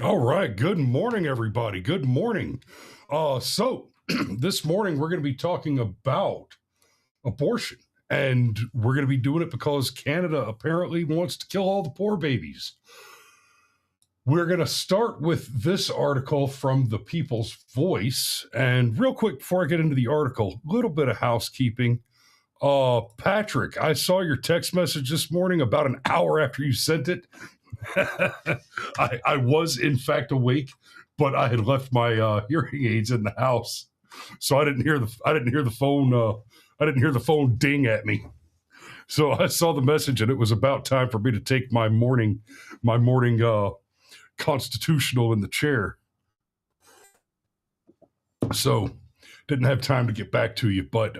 All right. Good morning, everybody. Good morning. So this morning we're going to be talking about abortion, and we're going to be doing it because Canada apparently wants to kill all the poor babies. We're going to start with this article from the People's Voice. And real quick, before I get into the article, a little bit of housekeeping. Patrick, I saw your text message this morning about an hour after you sent it. I was in fact awake, but I had left my hearing aids in the house, so I didn't hear the phone. I didn't hear the phone ding at me. So I saw the message, and it was about time for me to take my morning constitutional in the chair. So didn't have time to get back to you, but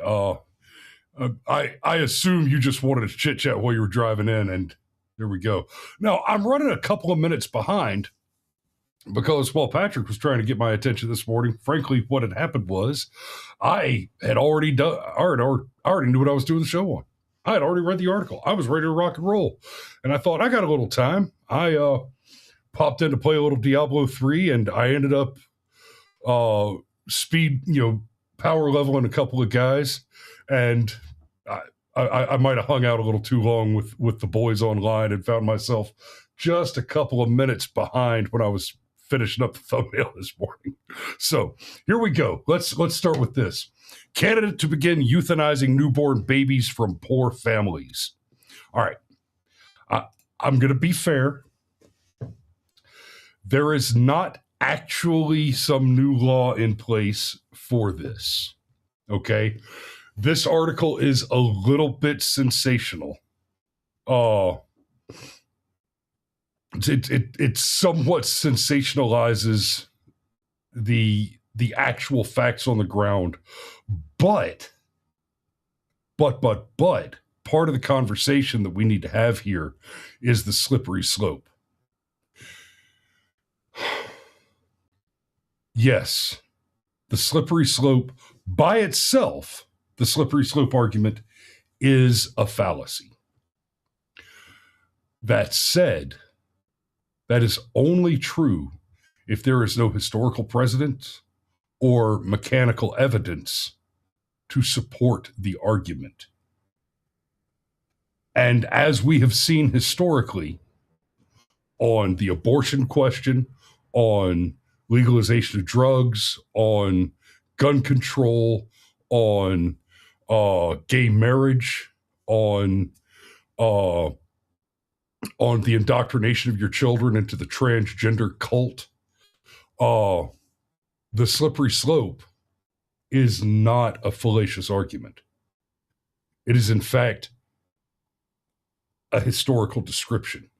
I assume you just wanted to chit chat while you were driving in, and there we go. Now, I'm running a couple of minutes behind because while Patrick was trying to get my attention this morning, frankly, what had happened was I already knew what I was doing the show on. I had already read the article. I was ready to rock and roll. And I thought, I got a little time. I popped in to play a little Diablo 3, and I ended up power leveling a couple of guys. And I might have hung out a little too long with the boys online and found myself just a couple of minutes behind when I was finishing up the thumbnail this morning. So here we go. Let's start with this. Canada to begin euthanizing newborn babies from poor families. All right. I'm going to be fair. There is not actually some new law in place for this. Okay. This article is a little bit sensational. It somewhat sensationalizes the actual facts on the ground, but part of the conversation that we need to have here is the slippery slope. Yes, the slippery slope by itself, the slippery slope argument is a fallacy. That said, that is only true if there is no historical precedent or mechanical evidence to support the argument. And as we have seen historically on the abortion question, on legalization of drugs, on gun control, on gay marriage, on the indoctrination of your children into the transgender cult, the slippery slope is not a fallacious argument. It is, in fact, a historical description.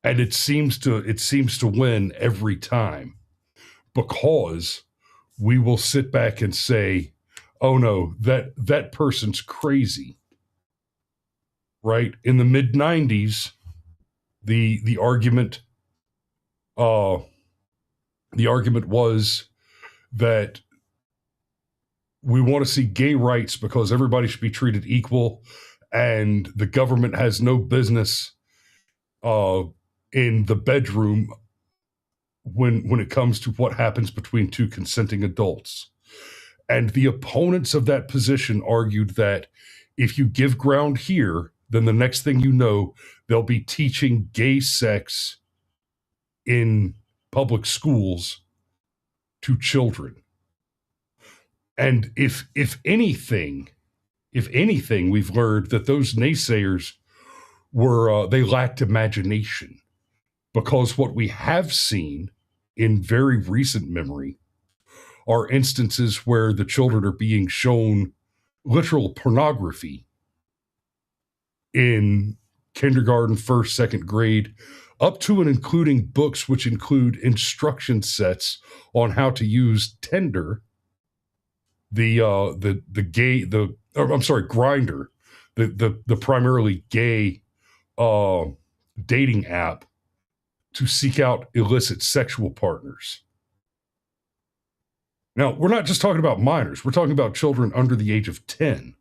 And it seems to win every time because we will sit back and say, oh no, that person's crazy. Right? In the mid-90s, the argument was that we want to see gay rights because everybody should be treated equal, and the government has no business in the bedroom when it comes to what happens between two consenting adults. And the opponents of that position argued that if you give ground here, then the next thing you know, they'll be teaching gay sex in public schools to children. And if anything, we've learned that those naysayers they lacked imagination, because what we have seen in very recent memory are instances where the children are being shown literal pornography in kindergarten, first, second grade, up to and including books which include instruction sets on how to use Tinder, Grindr, the primarily gay dating app, to seek out illicit sexual partners. Now, we're not just talking about minors. We're talking about children under the age of 10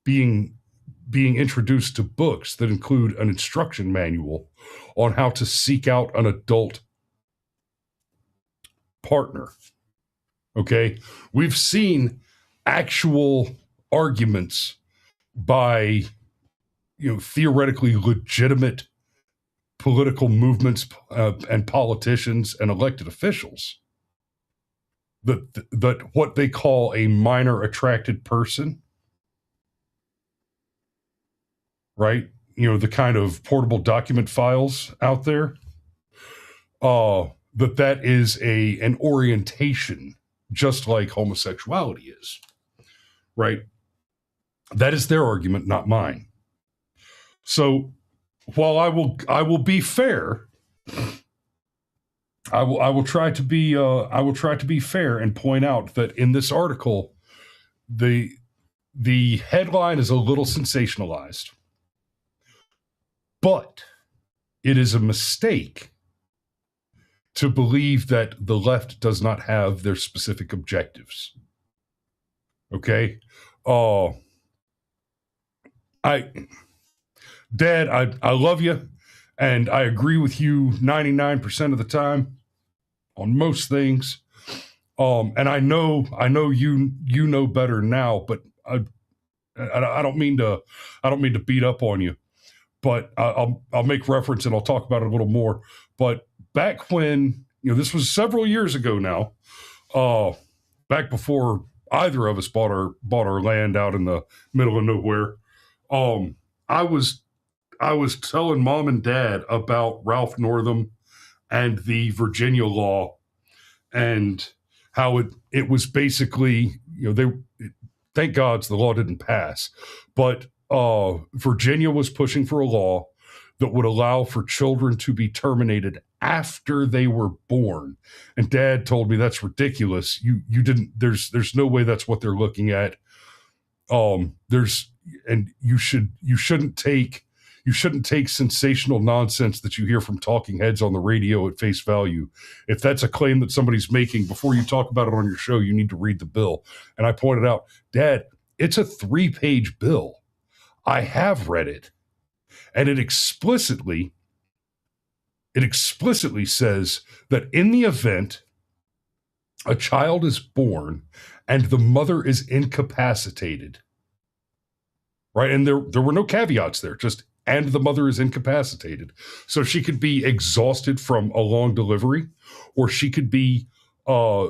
being being introduced to books that include an instruction manual on how to seek out an adult partner. Okay. We've seen actual arguments by, theoretically legitimate political movements and politicians and elected officials that what they call a minor attracted person, right? The kind of portable document files out there, that is an orientation, just like homosexuality is, right? That is their argument, not mine. So while I will be fair, I will try to be fair and point out that in this article, the headline is a little sensationalized, but it is a mistake to believe that the left does not have their specific objectives. Okay, Dad, I love you, and I agree with you 99% of the time on most things. And I know you know better now, but I don't mean to beat up on you, but I'll make reference and I'll talk about it a little more. But back when, this was several years ago now, back before either of us bought our land out in the middle of nowhere, I was telling Mom and Dad about Ralph Northam and the Virginia law, and how it was basically, thank God the law didn't pass, but Virginia was pushing for a law that would allow for children to be terminated after they were born. And Dad told me that's ridiculous. You didn't, there's no way that's what they're looking at. You shouldn't take sensational nonsense that you hear from talking heads on the radio at face value. If that's a claim that somebody's making, before you talk about it on your show, you need to read the bill. And I pointed out, Dad, it's a 3-page bill. I have read it. And it explicitly says that in the event a child is born and the mother is incapacitated, right? And there were no caveats there, just and the mother is incapacitated. So she could be exhausted from a long delivery, or she could be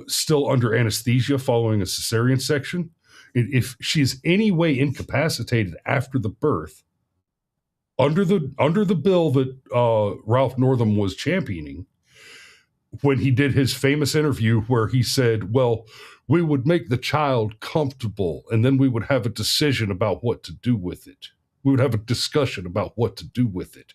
still under anesthesia following a cesarean section. If she is any way incapacitated after the birth, under the bill that Ralph Northam was championing, when he did his famous interview where he said, well, we would make the child comfortable and then we would have a decision about what to do with it. We would have a discussion about what to do with it.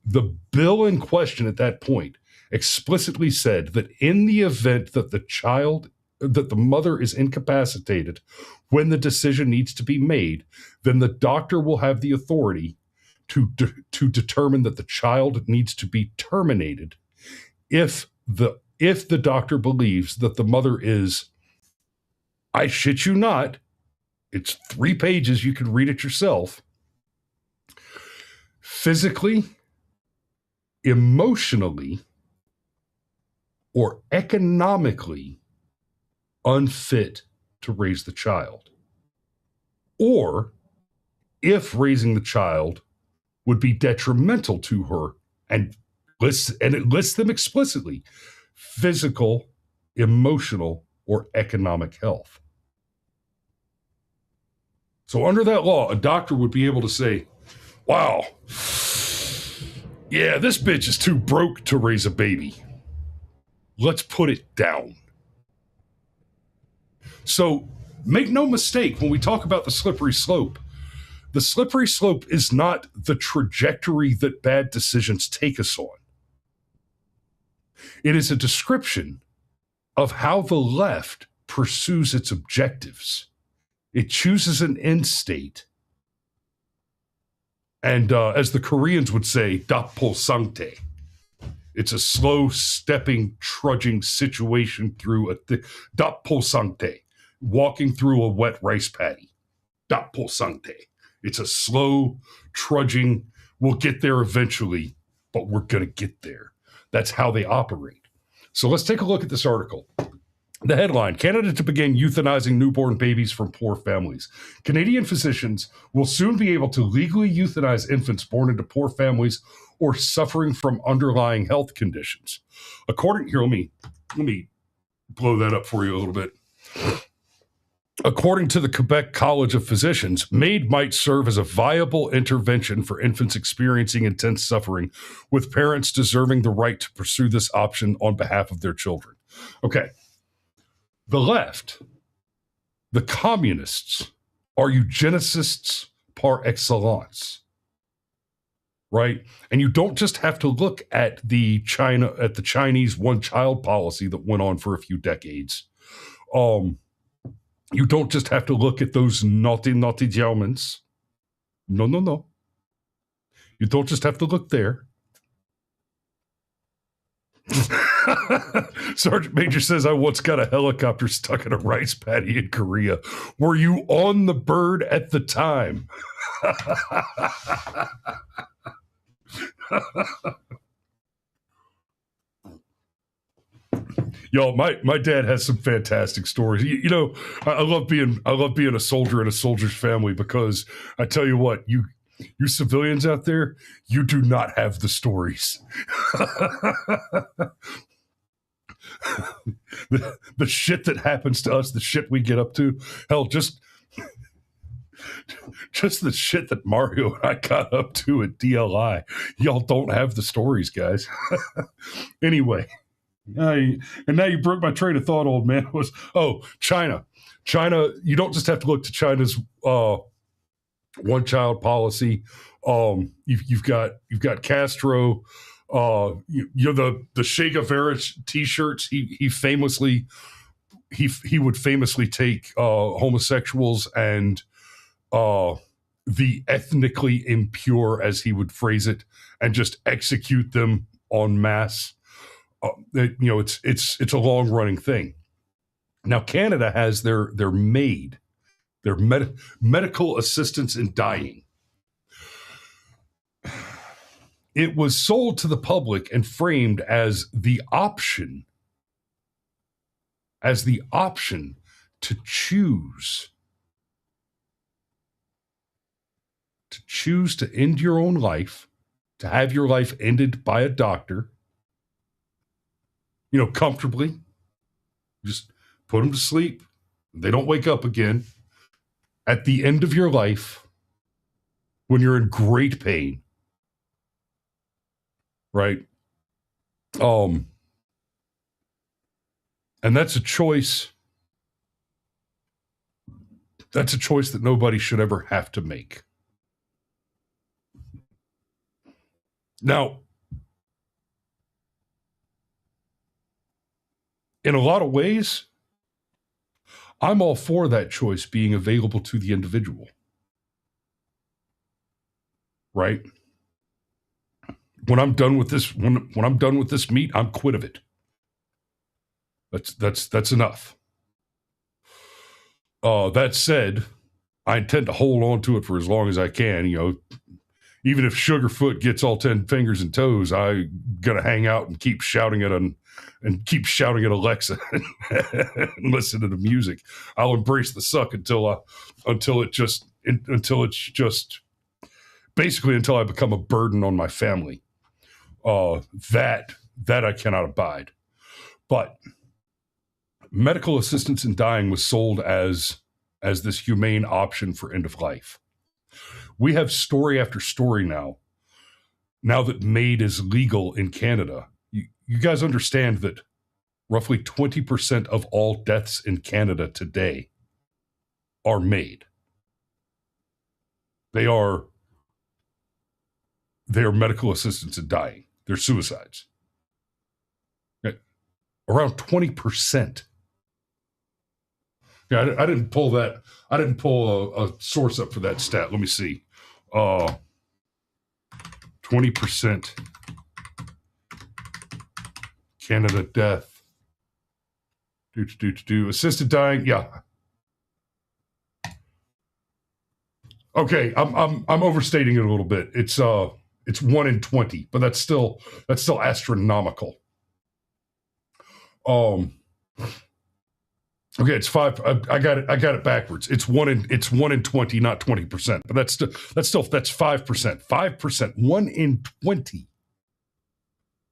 The bill in question at that point explicitly said that in the event that the mother is incapacitated, when the decision needs to be made, then the doctor will have the authority to determine that the child needs to be terminated if the doctor believes that the mother is, I shit you not, it's 3 pages, you can read it yourself, physically, emotionally, or economically unfit to raise the child. Or if raising the child would be detrimental to her, and it lists them explicitly: physical, emotional, or economic health. So under that law, a doctor would be able to say, wow, yeah, this bitch is too broke to raise a baby. Let's put it down. So make no mistake, when we talk about the slippery slope is not the trajectory that bad decisions take us on. It is a description of how the left pursues its objectives. It chooses an end state. And as the Koreans would say, dapolsangte. It's a slow stepping, trudging situation through dapolsangte, walking through a wet rice paddy. Dapolsangte. It's a slow trudging. We'll get there eventually, but we're going to get there. That's how they operate. So let's take a look at this article. The headline, Canada to begin euthanizing newborn babies from poor families. Canadian physicians will soon be able to legally euthanize infants born into poor families or suffering from underlying health conditions. Here, let me blow that up for you a little bit. According to the Quebec College of Physicians, MAID might serve as a viable intervention for infants experiencing intense suffering, with parents deserving the right to pursue this option on behalf of their children. Okay. The left, the communists, are eugenicists par excellence, right? And you don't just have to look at the Chinese one-child policy that went on for a few decades. You don't just have to look at those naughty Germans. No. You don't just have to look there. Sergeant Major says, I once got a helicopter stuck in a rice paddy in Korea. Were you on the bird at the time? Yo, my dad has some fantastic stories. You know, I love being a soldier in a soldier's family, because I tell you what, you civilians out there, you do not have the stories. the shit that happens to us, the shit we get up to, hell, just the shit that Mario and I got up to at DLI. Y'all don't have the stories, guys. Anyway, and now you broke my train of thought, old man. China. You don't just have to look to China's one-child policy. You've got Castro. The Che Guevara T-shirts. He would famously take homosexuals and the ethnically impure, as he would phrase it, and just execute them en masse. It's a long running thing. Now Canada has their MAID, their medical assistance in dying. It was sold to the public and framed as the option to choose to end your own life, to have your life ended by a doctor, comfortably. Just put them to sleep. They don't wake up again. At the end of your life, when you're in great pain, right? And that's a choice. That's a choice that nobody should ever have to make. Now, in a lot of ways, I'm all for that choice being available to the individual. Right? When I'm done with this, when I'm done with this meat, I'm quit of it. That's enough. That said, I intend to hold on to it for as long as I can. Even if Sugarfoot gets all 10 fingers and toes, I'm gonna hang out and keep shouting at Alexa and listen to the music. I'll embrace the suck until it's just basically until I become a burden on my family. That I cannot abide. But medical assistance in dying was sold as this humane option for end of life. We have story after story now that MAID is legal in Canada. You guys understand that roughly 20% of all deaths in Canada today are MAID. They are medical assistance in dying. They're suicides. Around 20%. Yeah, I didn't pull that. I didn't pull a source up for that stat. Let me see. 20% Canada death. Assisted dying. Yeah. Okay, I'm overstating it a little bit. It's 1 in 20, but that's still astronomical. Okay, it's 5. I got it backwards. It's 1 in 20, not 20%. But that's 5%. 5%. 1 in 20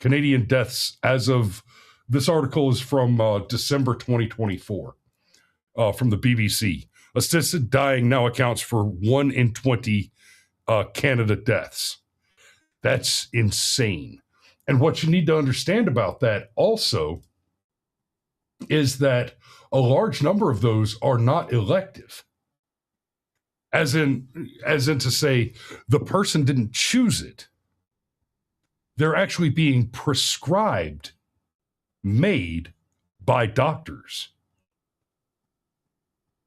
Canadian deaths as of this article is from December 2024 from the BBC. Assisted dying now accounts for 1 in 20 Canada deaths. That's insane. And what you need to understand about that also is that a large number of those are not elective. As in to say the person didn't choose it. They're actually being prescribed, made by doctors.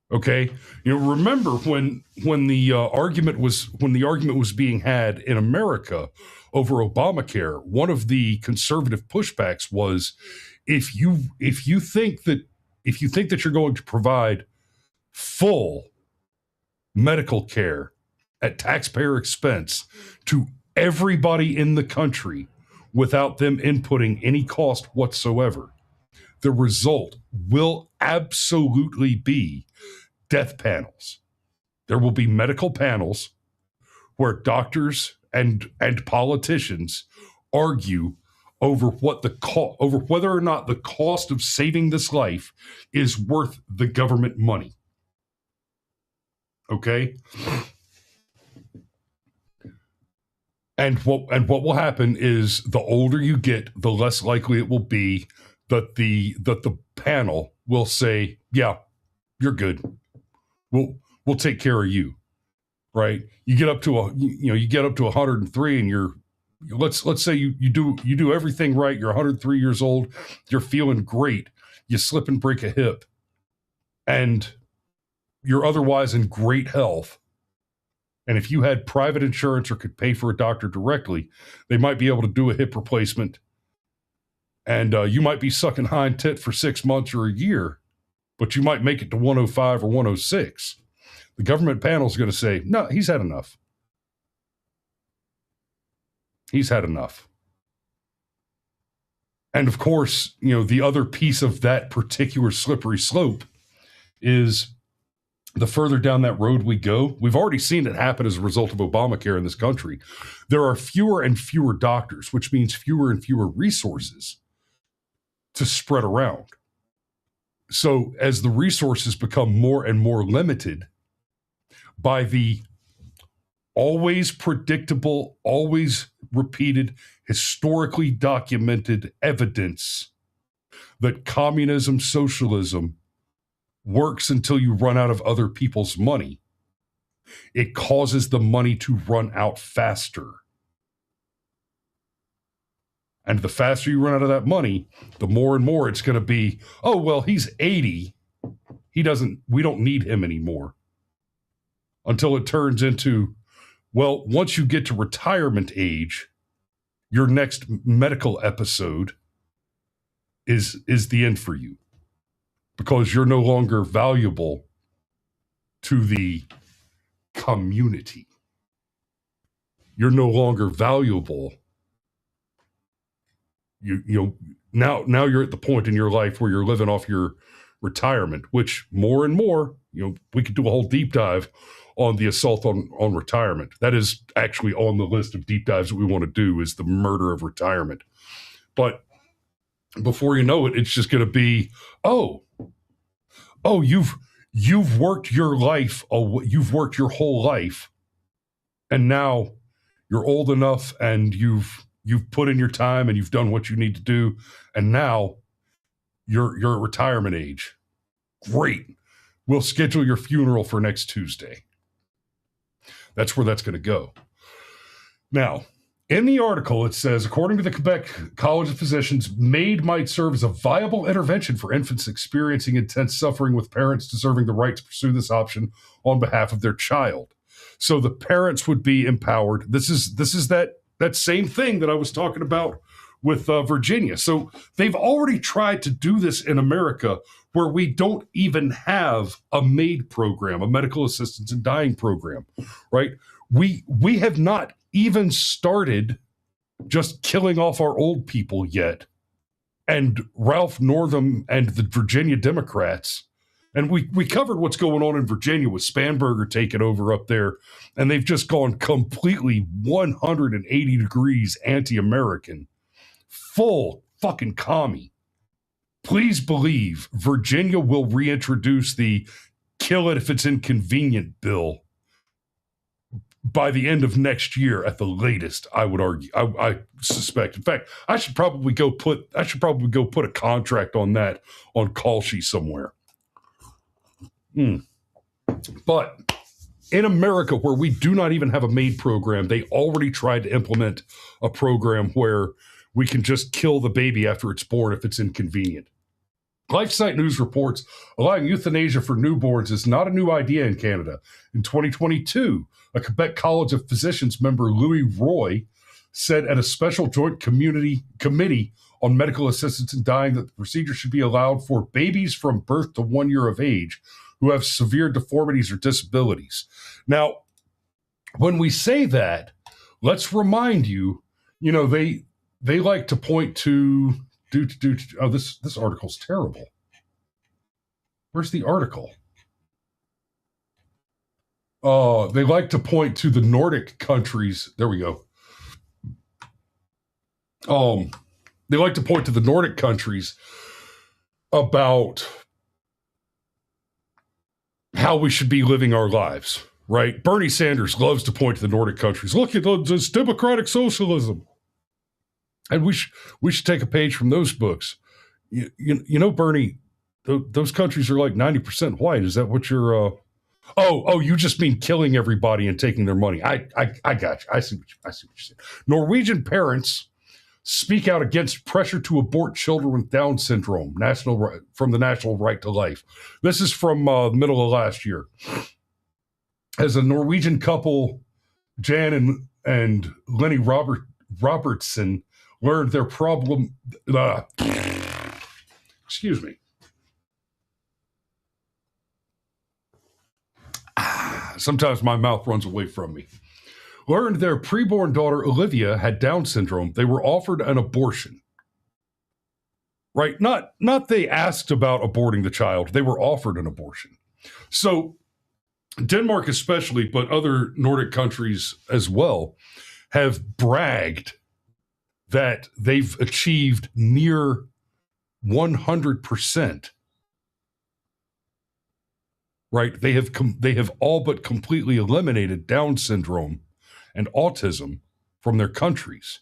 Okay, remember when the argument was being had in America over Obamacare, one of the conservative pushbacks was if you think that you're going to provide full medical care at taxpayer expense to everybody in the country without them inputting any cost whatsoever, the result will absolutely be death panels. There will be medical panels where doctors and politicians argue over over whether or not the cost of saving this life is worth the government money. Okay? And what will happen is the older you get, the less likely it will be that the panel will say, "Yeah, you're good. We'll take care of you." Right? You get up to 103 and you're let's say you do everything right. You're 103 years old. You're feeling great. You slip and break a hip, and you're otherwise in great health. And if you had private insurance or could pay for a doctor directly, they might be able to do a hip replacement. And you might be sucking hind tit for 6 months or a year, but you might make it to 105 or 106. The government panel is going to say, no, he's had enough. He's had enough. And of course, the other piece of that particular slippery slope is the further down that road we go, we've already seen it happen as a result of Obamacare in this country. There are fewer and fewer doctors, which means fewer and fewer resources to spread around. So as the resources become more and more limited by the always predictable, always repeated, historically documented evidence that communism, socialism works until you run out of other people's money, it causes the money to run out faster. And the faster you run out of that money, the more and more it's going to be, oh, well, he's 80. We don't need him anymore. Until it turns into, well, once you get to retirement age, your next medical episode is the end for you. Because you're no longer valuable to the community. You're no longer valuable. Now you're at the point in your life where you're living off your retirement, which more and more, we could do a whole deep dive on the assault on retirement. That is actually on the list of deep dives that we want to do, is the murder of retirement. But before you know it, it's just going to be, oh, you've worked your life, you've worked your whole life, and now you're old enough and you've put in your time and you've done what you need to do, and now you're at retirement age. Great. We'll schedule your funeral for next Tuesday. That's where that's going to go. Now, in the article, it says, according to the Quebec College of Physicians, MAID might serve as a viable intervention for infants experiencing intense suffering, with parents deserving the right to pursue this option on behalf of their child. So the parents would be empowered. This is that same thing that I was talking about with Virginia. So they've already tried to do this in America, where we don't even have a MAID program, a medical assistance in dying program, right? We have not even started just killing off our old people yet. And Ralph Northam and the Virginia Democrats, and we covered what's going on in Virginia with Spanberger taking over up there, and they've just gone completely 180 degrees anti-American, full fucking commie. Please believe Virginia will reintroduce the kill it if it's inconvenient bill by the end of next year at the latest, I would argue. I suspect. In fact, I should probably go put a contract on that on call sheet somewhere. But in America, where we do not even have a MAID program, they already tried to implement a program where we can just kill the baby after it's born if it's inconvenient. LifeSite News reports allowing euthanasia for newborns is not a new idea in Canada. In 2022, a Quebec College of Physicians member Louis Roy said at a special joint committee on medical assistance in dying that the procedure should be allowed for babies from birth to 1 year of age who have severe deformities or disabilities. Now, when we say that, let's remind you, they like to point to this article's terrible. Where's the article? They like to point to the Nordic countries. There we go. They like to point to the Nordic countries about how we should be living our lives, right? Bernie Sanders loves to point to the Nordic countries. Look at this democratic socialism. And we should take a page from those books. Bernie, those countries are like 90% white. Is that what you're? You just mean killing everybody and taking their money. I got you. I see what you're saying. Norwegian parents speak out against pressure to abort children with Down syndrome. From the National Right to Life. This is from the middle of last year. As a Norwegian couple, Jan and Lenny Robertson learned their problem. Excuse me. Sometimes my mouth runs away from me. Learned their preborn daughter Olivia had Down syndrome. They were offered an abortion. Right? Not they asked about aborting the child. They were offered an abortion. So Denmark especially, but other Nordic countries as well, have bragged that they've achieved near 100%. Right? They have all but completely eliminated Down syndrome and autism from their countries.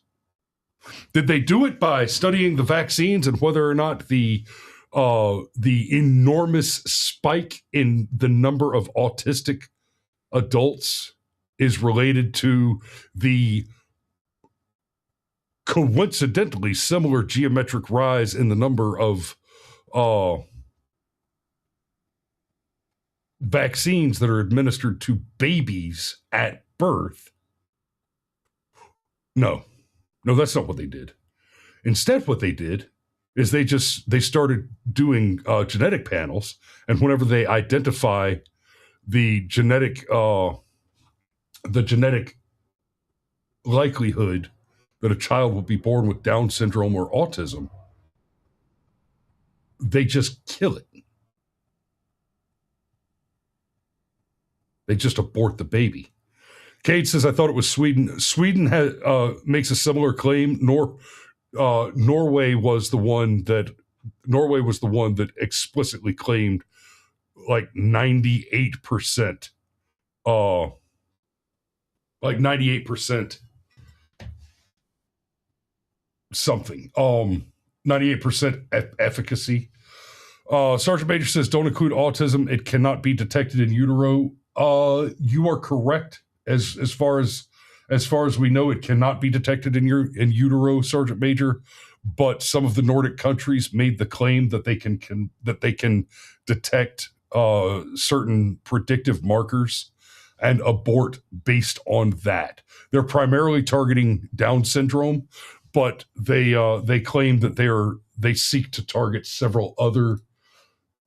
Did they do it by studying the vaccines and whether or not the enormous spike in the number of autistic adults is related to the coincidentally similar geometric rise in the number of vaccines that are administered to babies at birth? No, that's not what they did. Instead, what they did is they started doing genetic panels, and whenever they identify the genetic likelihood that a child will be born with Down syndrome or autism, they just kill it. They just abort the baby. Kate says, I thought it was Sweden. Sweden makes a similar claim. Norway was the one that explicitly claimed like 98%. Like 98% something. 98% efficacy. Sergeant Major says, don't include autism. It cannot be detected in utero. You are correct. As far as we know, it cannot be detected in utero, Sergeant Major. But some of the Nordic countries made the claim that they can detect certain predictive markers and abort based on that. They're primarily targeting Down syndrome, but they claim that they seek to target several other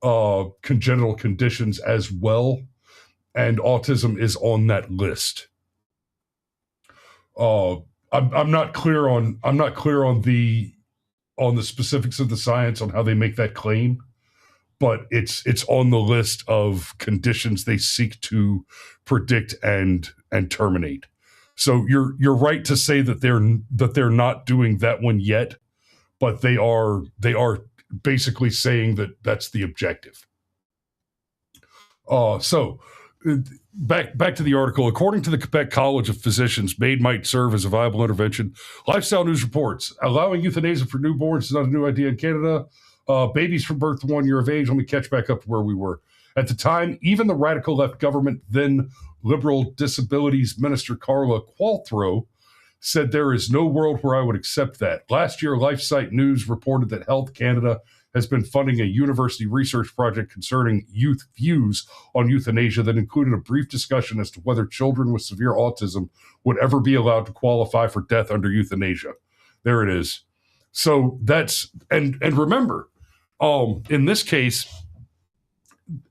congenital conditions as well, and autism is on that list. I'm not clear on the specifics of the science on how they make that claim, but it's on the list of conditions they seek to predict and terminate. So you're right to say that they're not doing that one yet, but they are basically saying that that's the objective. So back to the article. According to the Quebec College of Physicians, MAID might serve as a viable intervention. Lifestyle News reports allowing euthanasia for newborns is not a new idea in Canada. Babies from birth to 1 year of age. Let me catch back up to where we were. At the time, even the radical left government, then Liberal Disabilities Minister Carla Qualtrough, said there is no world where I would accept that. Last year, LifeSite News reported that Health Canada has been funding a university research project concerning youth views on euthanasia that included a brief discussion as to whether children with severe autism would ever be allowed to qualify for death under euthanasia. There it is. So that's, and remember, in this case,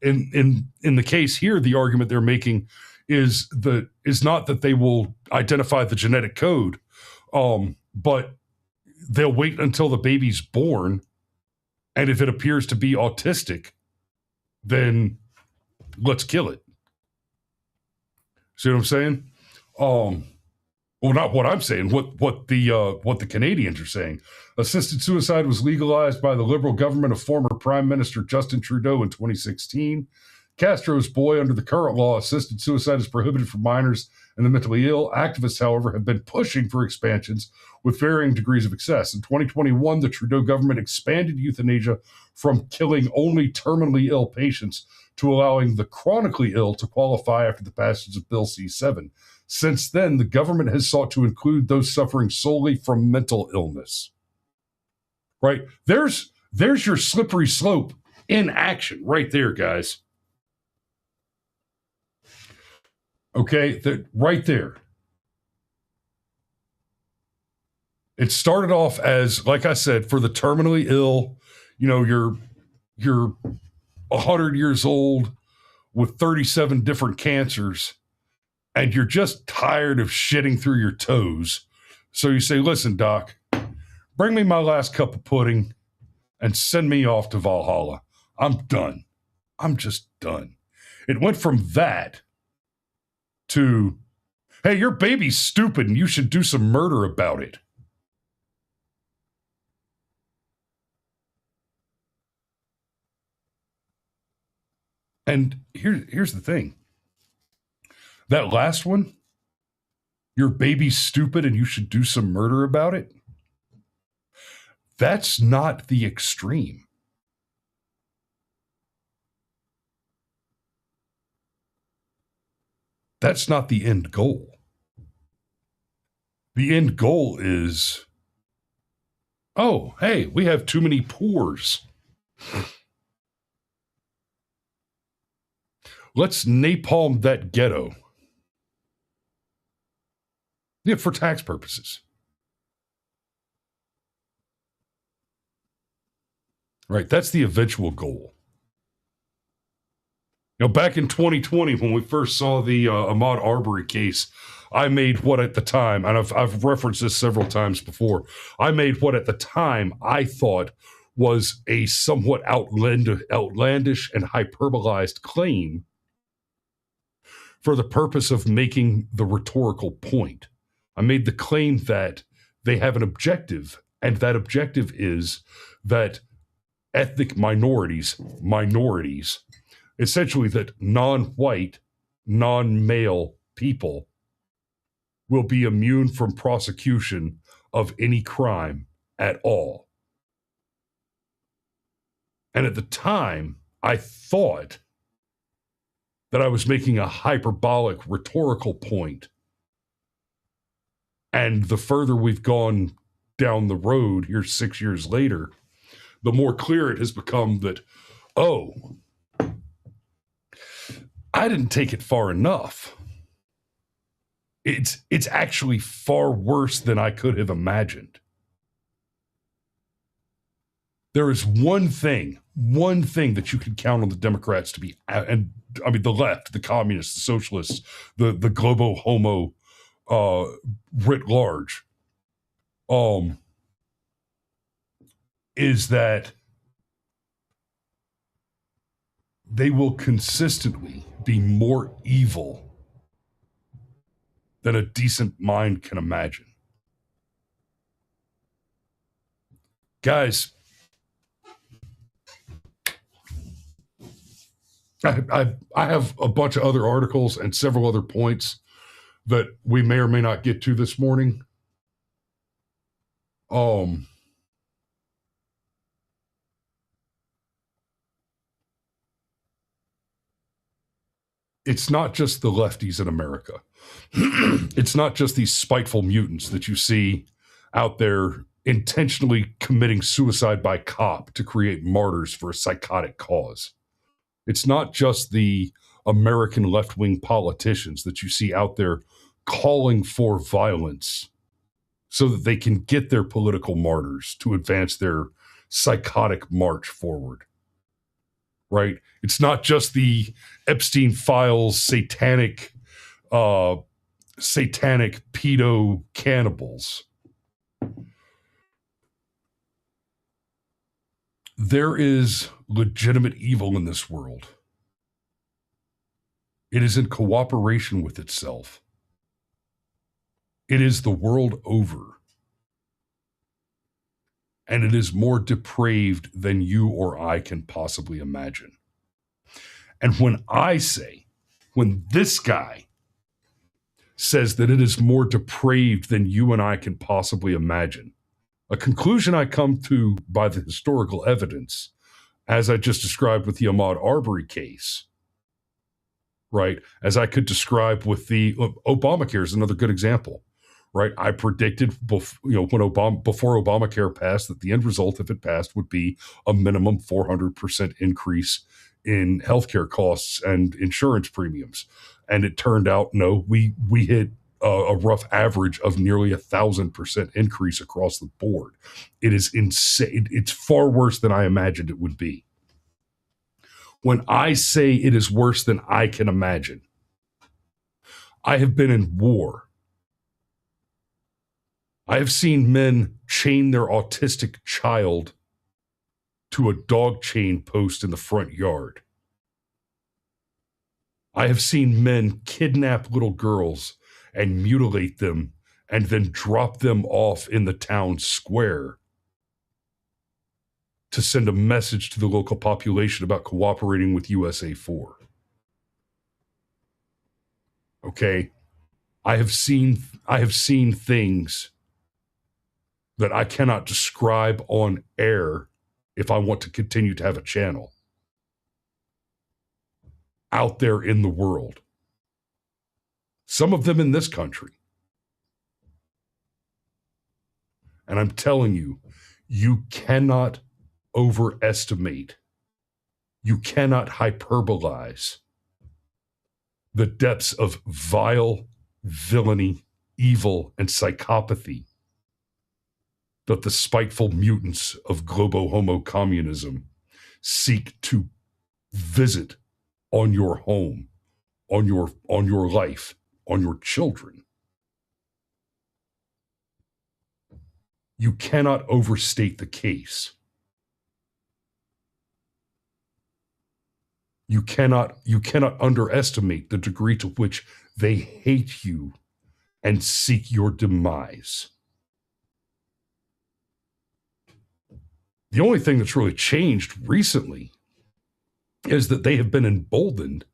in the case here, the argument they're making is not that they will identify the genetic code, but they'll wait until the baby's born, and if it appears to be autistic, then let's kill it. See what I'm saying? Well, not what I'm saying. What the Canadians are saying. Assisted suicide was legalized by the Liberal government of former Prime Minister Justin Trudeau in 2016. Castro's boy, under the current law, assisted suicide is prohibited for minors and the mentally ill. Activists, however, have been pushing for expansions with varying degrees of success. In 2021, the Trudeau government expanded euthanasia from killing only terminally ill patients to allowing the chronically ill to qualify after the passage of Bill C-7. Since then, the government has sought to include those suffering solely from mental illness. Right? There's your slippery slope in action right there, guys. Okay, right there. It started off as, like I said, for the terminally ill. You know, you're 100 years old with 37 different cancers, and you're just tired of shitting through your toes. So you say, listen, doc, bring me my last cup of pudding and send me off to Valhalla. I'm done. I'm just done. It went from that to, hey, your baby's stupid and you should do some murder about it. And here's the thing. That last one, your baby's stupid and you should do some murder about it, that's not the extreme. That's not the end goal. The end goal is, oh, hey, we have too many pores. Let's napalm that ghetto. Yeah, for tax purposes. Right, that's the eventual goal. You know, back in 2020, when we first saw the Ahmaud Arbery case, I made what at the time, and I've referenced this several times before, I made what at the time I thought was a somewhat outlandish and hyperbolized claim for the purpose of making the rhetorical point. I made the claim that they have an objective, and that objective is that ethnic minorities, essentially that non-white, non-male people will be immune from prosecution of any crime at all. And at the time, I thought that I was making a hyperbolic rhetorical point. And the further we've gone down the road here 6 years later, the more clear it has become that, oh, I didn't take it far enough. It's actually far worse than I could have imagined. There is one thing one thing that you can count on the Democrats to be, and I mean the left, the communists, the socialists, the globo homo writ large, is that they will consistently be more evil than a decent mind can imagine. Guys, I have a bunch of other articles and several other points that we may or may not get to this morning. It's not just the lefties in America. It's not just these spiteful mutants that you see out there intentionally committing suicide by cop to create martyrs for a psychotic cause. It's not just the American left-wing politicians that you see out there calling for violence so that they can get their political martyrs to advance their psychotic march forward. Right? It's not just the Epstein files satanic pedo cannibals. There is legitimate evil in this world. It is in cooperation with itself. It is the world over. And it is more depraved than you or I can possibly imagine. And when this guy says that it is more depraved than you and I can possibly imagine, a conclusion I come to by the historical evidence, as I just described with the Ahmaud Arbery case, right? As I could describe with the Obamacare is another good example, right? I predicted, before Obamacare passed, that the end result, if it passed, would be a minimum 400% increase in healthcare costs and insurance premiums. And it turned out, no, we hit a rough average of nearly 1,000% increase across the board. It is insane. It's far worse than I imagined it would be. When I say it is worse than I can imagine, I have been in war. I have seen men chain their autistic child to a dog chain post in the front yard. I have seen men kidnap little girls and mutilate them and then drop them off in the town square to send a message to the local population about cooperating with USA 4. Okay? I have seen things that I cannot describe on air if I want to continue to have a channel out there in the world. Some of them in this country. And I'm telling you, you cannot overestimate, you cannot hyperbolize the depths of vile villainy, evil, and psychopathy that the spiteful mutants of globo homo communism seek to visit on your home, on your life, on your children. You cannot overstate the case. You cannot underestimate the degree to which they hate you and seek your demise. The only thing that's really changed recently is that they have been emboldened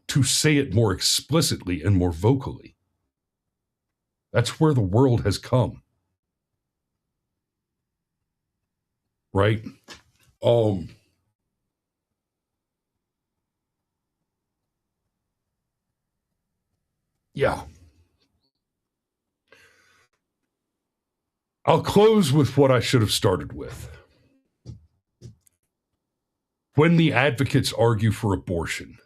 to say it more explicitly and more vocally. That's where the world has come. Right? Yeah. I'll close with what I should have started with. When the advocates argue for abortion,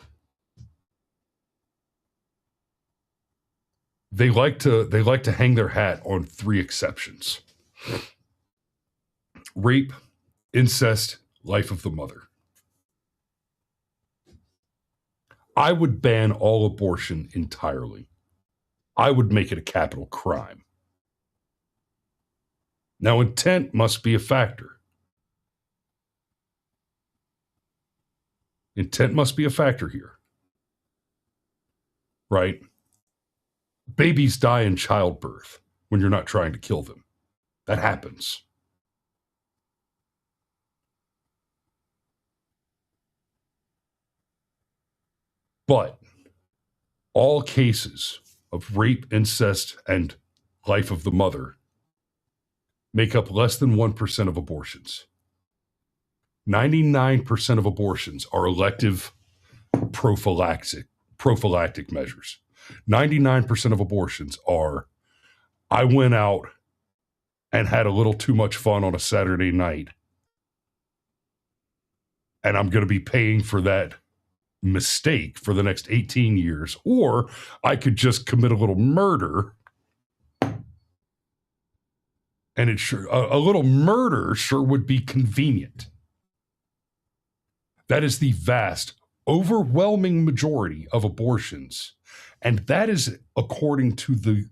they like to hang their hat on 3 exceptions: rape, incest, life of the mother. I would ban all abortion entirely. I would make it a capital crime. Now, intent must be a factor. Intent must be a factor here, right? Babies die in childbirth when you're not trying to kill them. That happens. But all cases of rape, incest, and life of the mother make up less than 1% of abortions. 99% of abortions are elective prophylactic measures. 99% of abortions are, I went out and had a little too much fun on a Saturday night, and I'm going to be paying for that mistake for the next 18 years. Or I could just commit a little murder, and a little murder sure would be convenient. That is the vast, overwhelming majority of abortions. And that is according to the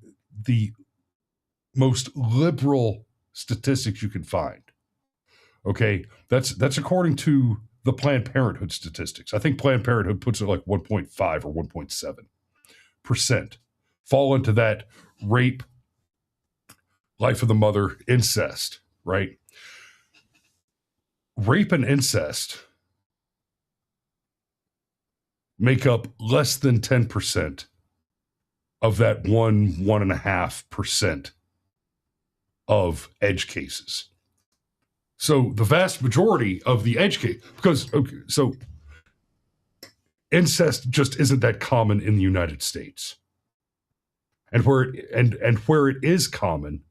most liberal statistics you can find. Okay, that's according to the Planned Parenthood statistics. I think Planned Parenthood puts it like 1.5 or 1.7% fall into that rape, life of the mother, incest, right? Rape and incest make up less than 10% of that 1.5% of edge cases. So the vast majority of the edge case, because, okay, so incest just isn't that common in the United States. And where it is common,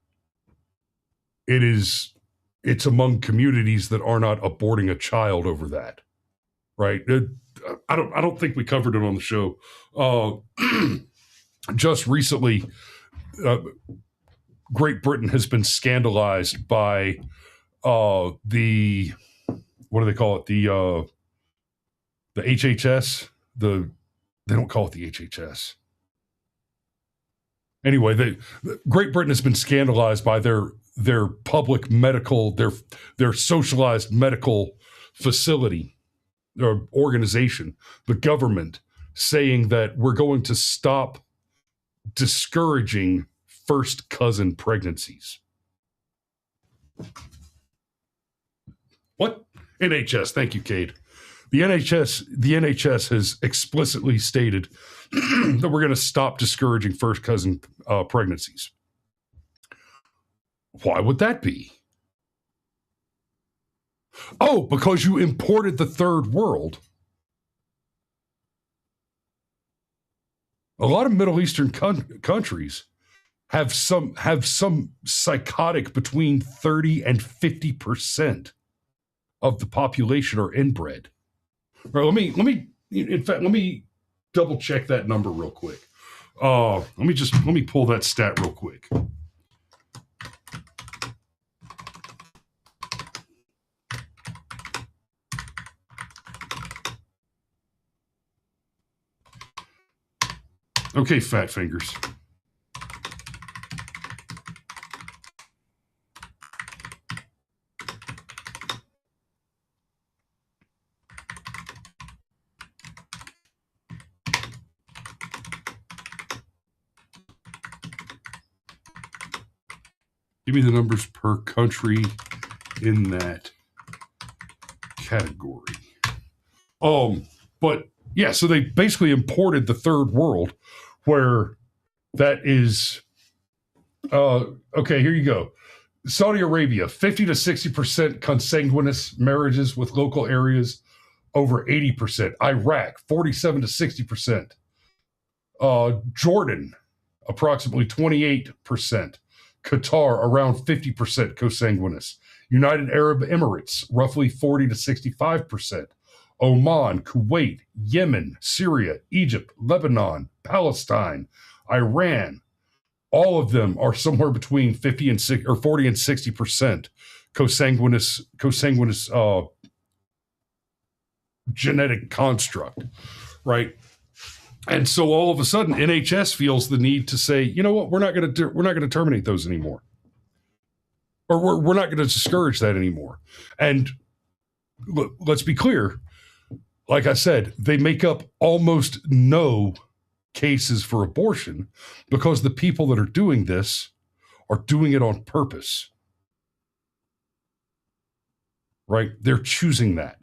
it's among communities that are not aborting a child over that, right? I don't think we covered it on the show. Just recently, Great Britain has been scandalized by the, what do they call it? The HHS. They don't call it the HHS. Anyway, Great Britain has been scandalized by their public medical, their socialized medical facility or organization, the government, saying that we're going to stop discouraging first cousin pregnancies. What? NHS, thank you, Cade. The NHS has explicitly stated that we're going to stop discouraging first cousin pregnancies. Why would that be? Oh, because you imported the third world. A lot of Middle Eastern countries have some psychotic between 30 and 50% of the population are inbred. Right, let me double check that number real quick. Let me pull that stat real quick. Okay, fat fingers. Give me the numbers per country in that category. But yeah, so they basically imported the third world, where that is, okay, here you go. Saudi Arabia, 50 to 60% consanguineous marriages with local areas, over 80%. Iraq, 47 to 60%. Jordan, approximately 28%. Qatar, around 50% consanguineous. United Arab Emirates, roughly 40 to 65%. Oman, Kuwait, Yemen, Syria, Egypt, Lebanon, Palestine, Iran, all of them are somewhere between 40 and 60% consanguineous genetic construct, right? And so all of a sudden, NHS feels the need to say, you know what, we're not going to terminate those anymore, or we're not going to discourage that anymore. And let's be clear, like I said, they make up almost no cases for abortion because the people that are doing this are doing it on purpose. Right? They're choosing that.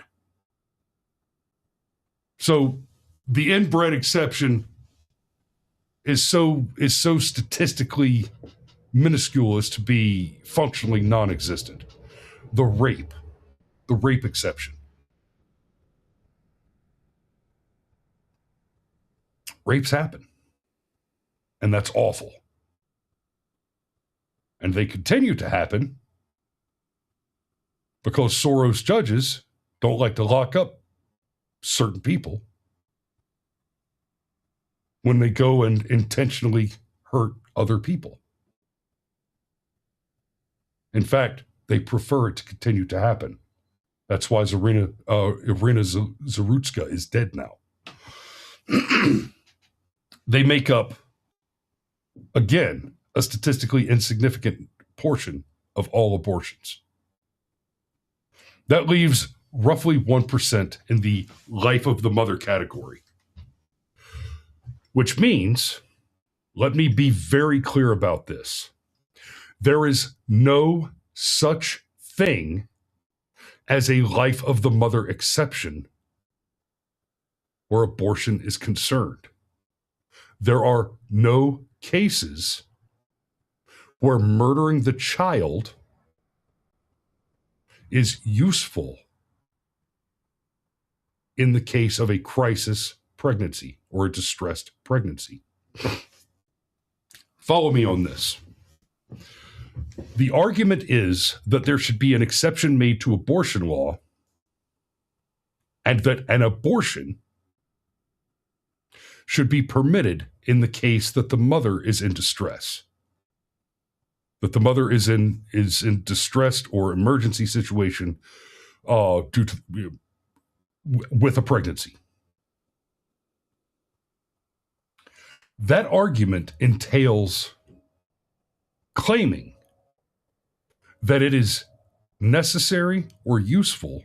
So the inbred exception is so statistically minuscule as to be functionally non-existent. The rape exception. Rapes happen. And that's awful. And they continue to happen because Soros judges don't like to lock up certain people when they go and intentionally hurt other people. In fact, they prefer it to continue to happen. That's why Irina Zarutska is dead now. They make up, again, a statistically insignificant portion of all abortions. That leaves roughly 1% in the life of the mother category. Which means, let me be very clear about this. There is no such thing as a life of the mother exception where abortion is concerned. There are no cases where murdering the child is useful in the case of a crisis pregnancy or a distressed pregnancy. Follow me on this. The argument is that there should be an exception made to abortion law and that an abortion should be permitted in the case that the mother is in distress. That the mother is in distressed or emergency situation due to with a pregnancy. That argument entails claiming that it is necessary or useful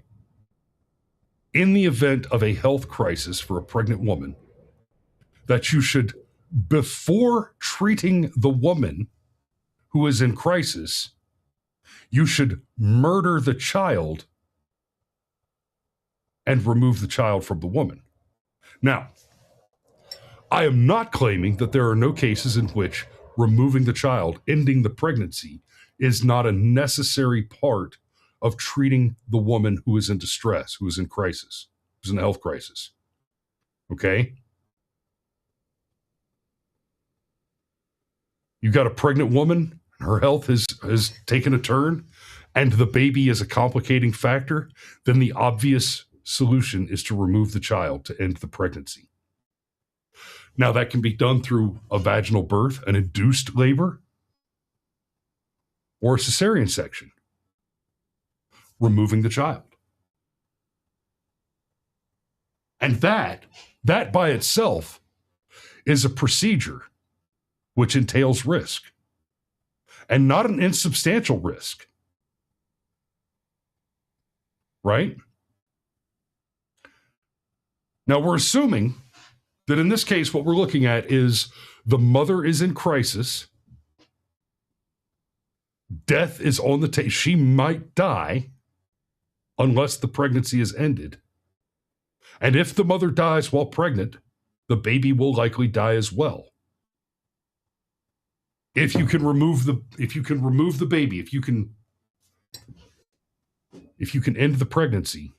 in the event of a health crisis for a pregnant woman, that you should, before treating the woman who is in crisis, you should murder the child and remove the child from the woman. Now, I am not claiming that there are no cases in which removing the child, ending the pregnancy, is not a necessary part of treating the woman who is in distress, who is in crisis, who's in a health crisis. Okay? You've got a pregnant woman, her health has taken a turn, and the baby is a complicating factor, then the obvious solution is to remove the child to end the pregnancy. Now, that can be done through a vaginal birth, an induced labor, or a cesarean section, removing the child. And that by itself is a procedure which entails risk, and not an insubstantial risk. Right? Now, we're assuming that in this case, what we're looking at is the mother is in crisis. Death is on the table. She might die unless the pregnancy is ended. And if the mother dies while pregnant, the baby will likely die as well. If you can remove the baby, if you can end the pregnancy,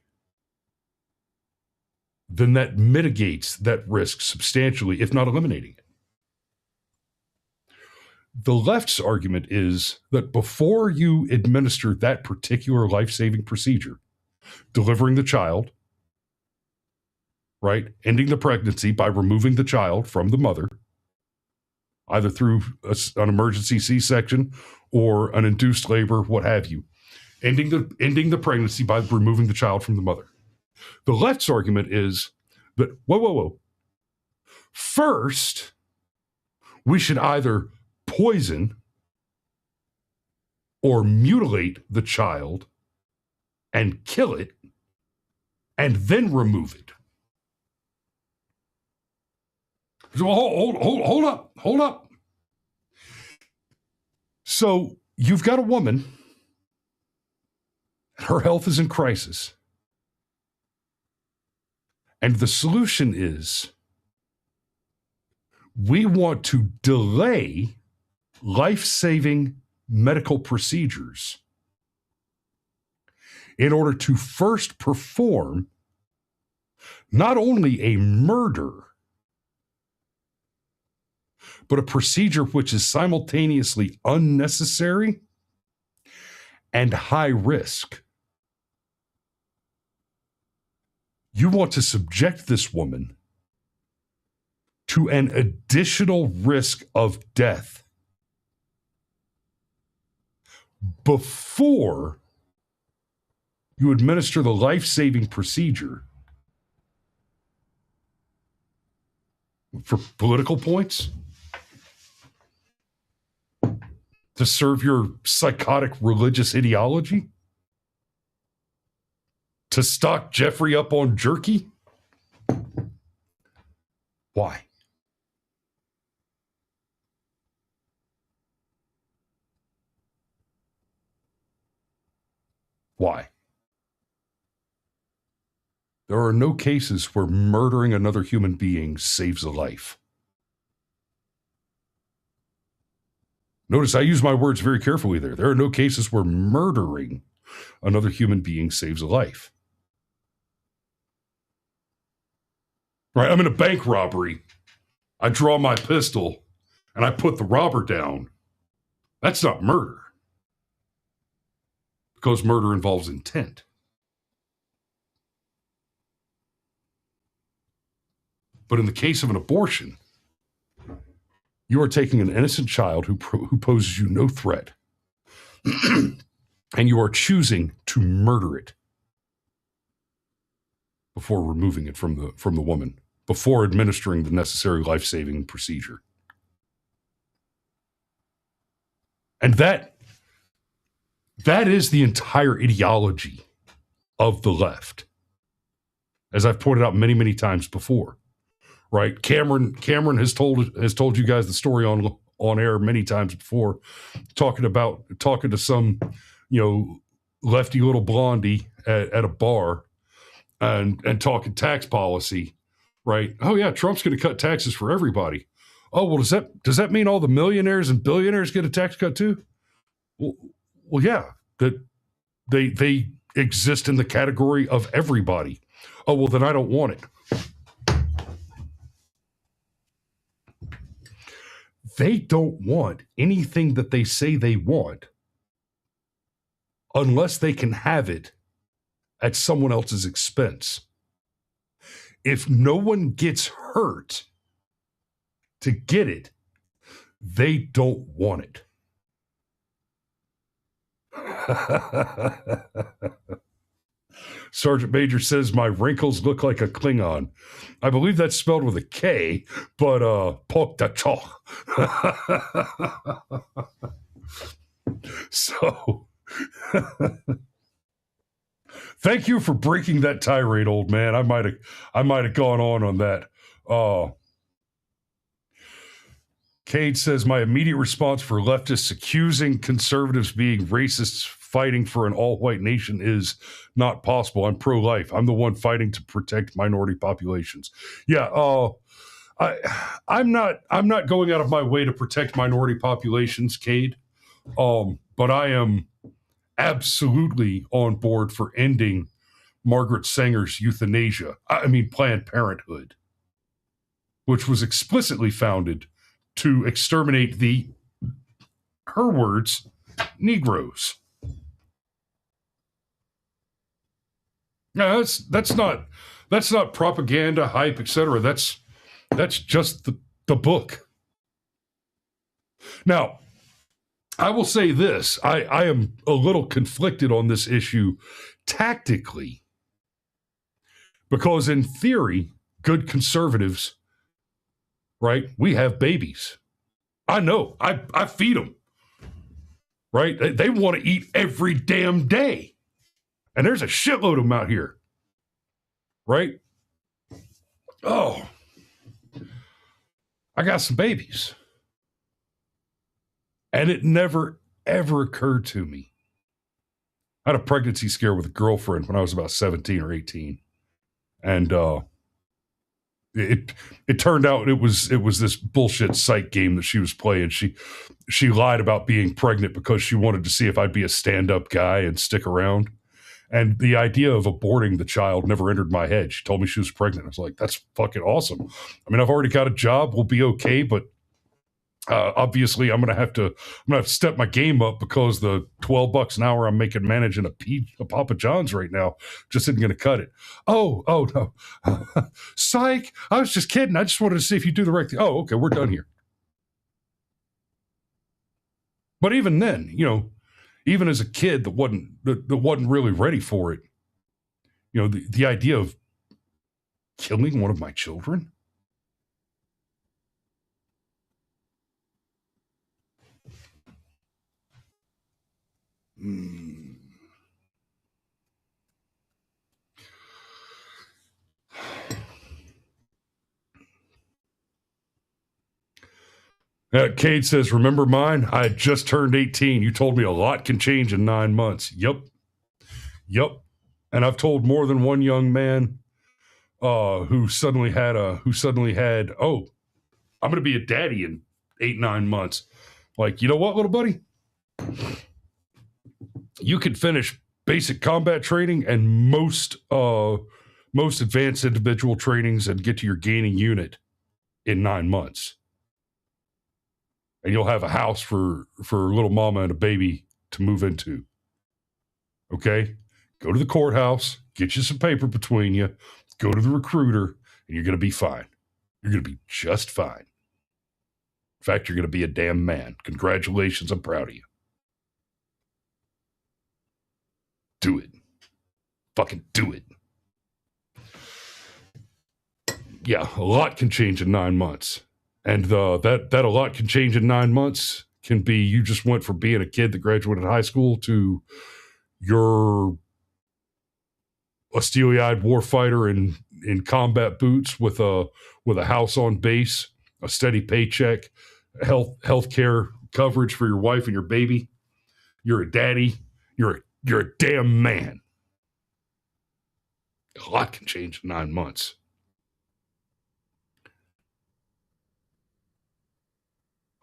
then that mitigates that risk substantially, if not eliminating it. The left's argument is that before you administer that particular life-saving procedure, delivering the child, right, ending the pregnancy by removing the child from the mother, either through an emergency C-section or an induced labor, what have you, ending the pregnancy by removing the child from the mother. The left's argument is that, whoa. First, we should either poison or mutilate the child and kill it and then remove it. So hold up. So you've got a woman, her health is in crisis. And the solution is we want to delay life-saving medical procedures in order to first perform not only a murder, but a procedure which is simultaneously unnecessary and high risk. You want to subject this woman to an additional risk of death before you administer the life-saving procedure for political points, to serve your psychotic religious ideology, to stock Jeffrey up on jerky. Why? Why? There are no cases where murdering another human being saves a life. Notice I use my words very carefully there. There are no cases where murdering another human being saves a life. Right? I'm in a bank robbery. I draw my pistol and I put the robber down. That's not murder, because murder involves intent. But in the case of an abortion, you are taking an innocent child who poses you no threat, and you are choosing to murder it before removing it from the woman, before administering the necessary life-saving procedure. And that is the entire ideology of the left, as I've pointed out many, many times before. Right? Cameron has told you guys the story on air many times before, talking to some, lefty little blondie at a bar and talking tax policy, right? Oh yeah, Trump's going to cut taxes for everybody. Oh, well, does that mean all the millionaires and billionaires get a tax cut too? Well, yeah, that they exist in the category of everybody. Oh, well, then I don't want it. They don't want anything that they say they want unless they can have it at someone else's expense. If no one gets hurt to get it, they don't want it. Sergeant Major says my wrinkles look like a Klingon. I believe that's spelled with a K, but pok da chok. So, thank you for breaking that tirade, old man. I might have gone on that. Cade says my immediate response for leftists accusing conservatives being racists fighting for an all-white nation is not possible. I'm pro-life. I'm the one fighting to protect minority populations. Yeah, I'm not going out of my way to protect minority populations, Cade. But I am absolutely on board for ending Margaret Sanger's euthanasia. Planned Parenthood, which was explicitly founded to exterminate her words, Negroes. No, that's not propaganda, hype, etc. That's just the book. Now, I will say this. I am a little conflicted on this issue tactically, because in theory, good conservatives right? We have babies. I know. I feed them, right? They want to eat every damn day. And there's a shitload of them out here, right? Oh, I got some babies. And it never, ever occurred to me. I had a pregnancy scare with a girlfriend when I was about 17 or 18. And it turned out it was this bullshit psych game that she was playing. She lied about being pregnant because she wanted to see if I'd be a stand-up guy and stick around. And the idea of aborting the child never entered my head. She told me she was pregnant. I was like, that's fucking awesome. I mean, I've already got a job. We'll be okay, but obviously I'm gonna have to step my game up because the $12 an hour I'm making managing a Papa John's right now just isn't gonna cut it. Oh no. Psych. I was just kidding. I just wanted to see if you do the right thing. Oh, okay, we're done here. But even then, even as a kid that wasn't really ready for it, the idea of killing one of my children. Cade says, remember mine? I had just turned 18. You told me a lot can change in 9 months. Yep. And I've told more than one young man who suddenly had, oh, I'm going to be a daddy in 8-9 months. Like, you know what, little buddy? You could finish basic combat training and most advanced individual trainings and get to your gaining unit in 9 months. And you'll have a house for little mama and a baby to move into. Okay? Go to the courthouse, get you some paper between you, go to the recruiter, and you're going to be fine. You're going to be just fine. In fact, you're going to be a damn man. Congratulations, I'm proud of you. Do it. Fucking do it. Yeah, a lot can change in 9 months. And that a lot can change in 9 months can be you just went from being a kid that graduated high school to you're a steely-eyed warfighter in combat boots with a house on base, a steady paycheck, health care coverage for your wife and your baby. You're a daddy. You're a damn man. A lot can change in 9 months.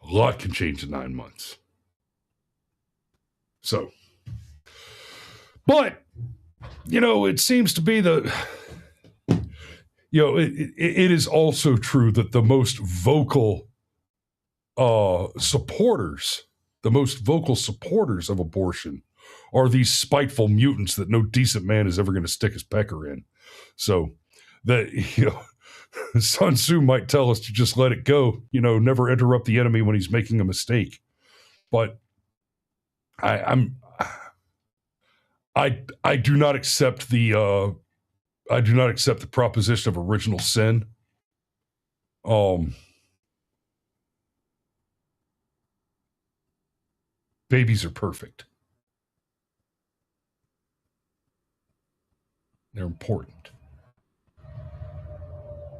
A lot can change in 9 months. So, but, it seems to be it is also true that the most vocal supporters of abortion are these spiteful mutants that no decent man is ever going to stick his pecker in. So that, Sun Tzu might tell us to just let it go, never interrupt the enemy when he's making a mistake. But I do not accept the proposition of original sin. Babies are perfect. They're important.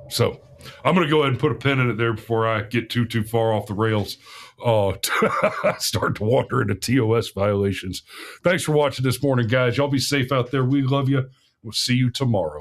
So I'm going to go ahead and put a pin in it there before I get too far off the rails. Start to wander into TOS violations. Thanks for watching this morning, guys. Y'all be safe out there. We love you. We'll see you tomorrow.